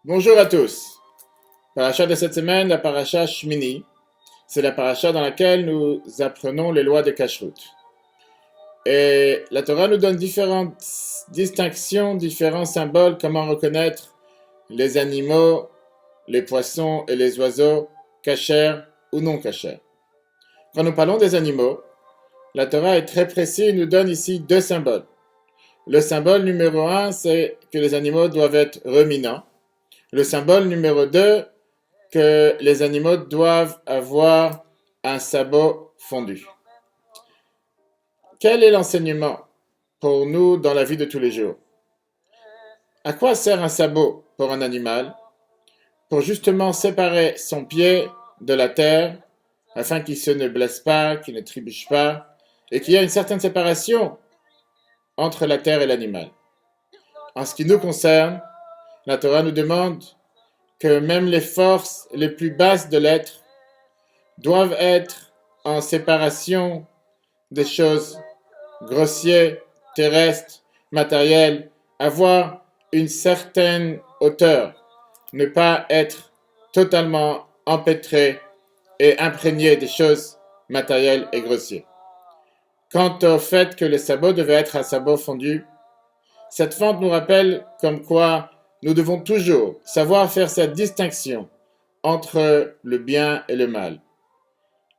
Bonjour à tous. Paracha de cette semaine, la paracha Shmini. C'est la paracha dans laquelle nous apprenons les lois de Kashrut. Et la Torah nous donne différentes distinctions, différents symboles, comment reconnaître les animaux, les poissons et les oiseaux, kashers ou non kashers. Quand nous parlons des animaux, la Torah est très précise et nous donne ici deux symboles. Le symbole numéro 1, c'est que les animaux doivent être ruminants. Le symbole numéro 2, que les animaux doivent avoir un sabot fondu. Quel est l'enseignement pour nous dans la vie de tous les jours? À quoi sert un sabot pour un animal? Pour justement séparer son pied de la terre, afin qu'il ne se blesse pas, qu'il ne trébuche pas, et qu'il y ait une certaine séparation entre la terre et l'animal. En ce qui nous concerne, la Torah nous demande que même les forces les plus basses de l'être doivent être en séparation des choses grossières, terrestres, matérielles, avoir une certaine hauteur, ne pas être totalement empêtré et imprégné des choses matérielles et grossières. Quant au fait que le sabot devait être un sabot fondu, cette fente nous rappelle comme quoi nous devons toujours savoir faire cette distinction entre le bien et le mal,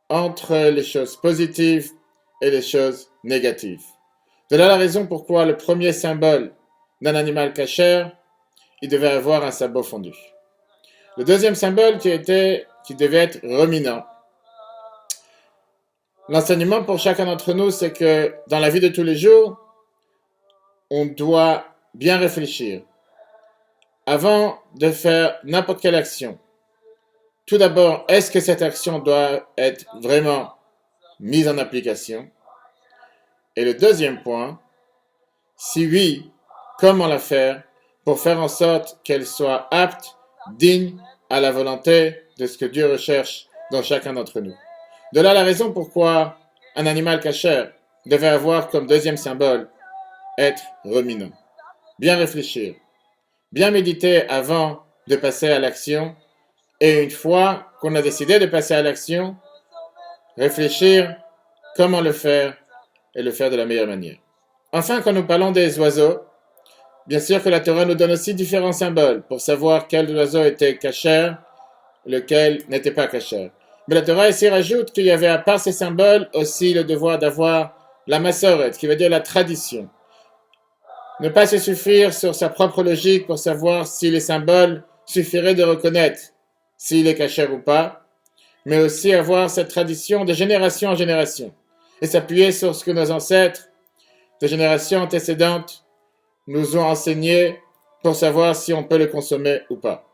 entre les choses positives et les choses négatives. De là la raison pourquoi le premier symbole d'un animal kasher, il devait avoir un sabot fondu. Le deuxième symbole qui devait être ruminant. L'enseignement pour chacun d'entre nous, c'est que dans la vie de tous les jours, on doit bien réfléchir avant de faire n'importe quelle action. Tout d'abord, est-ce que cette action doit être vraiment mise en application? Et le deuxième point, si oui, comment la faire pour faire en sorte qu'elle soit apte, digne à la volonté de ce que Dieu recherche dans chacun d'entre nous. De là la raison pourquoi un animal kasher devait avoir comme deuxième symbole être ruminant. Bien réfléchir, bien méditer avant de passer à l'action, et une fois qu'on a décidé de passer à l'action, réfléchir comment le faire et le faire de la meilleure manière. Enfin, quand nous parlons des oiseaux, bien sûr que la Torah nous donne aussi différents symboles pour savoir quel oiseau était kasher, lequel n'était pas kasher. Mais la Torah ici rajoute qu'il y avait à part ces symboles aussi le devoir d'avoir la masoret, qui veut dire la tradition. Ne pas se suffire sur sa propre logique pour savoir si les symboles suffiraient de reconnaître s'il est kasher ou pas, mais aussi avoir cette tradition de génération en génération et s'appuyer sur ce que nos ancêtres de générations antécédentes nous ont enseigné pour savoir si on peut le consommer ou pas.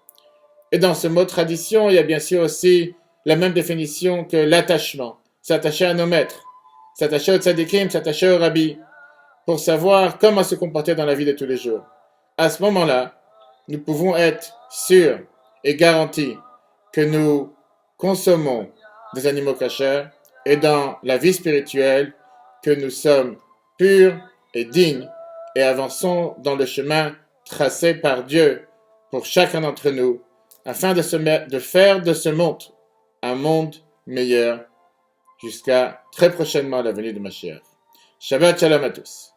Et dans ce mot tradition, il y a bien sûr aussi la même définition que l'attachement, s'attacher à nos maîtres, s'attacher aux tzadikim, s'attacher aux rabbis, pour savoir comment se comporter dans la vie de tous les jours. À ce moment-là, nous pouvons être sûrs et garantis que nous consommons des animaux kashers et dans la vie spirituelle, que nous sommes purs et dignes et avançons dans le chemin tracé par Dieu pour chacun d'entre nous, afin de faire de ce monde un monde meilleur jusqu'à très prochainement la venue de Mashiach. Shabbat Shalom à tous.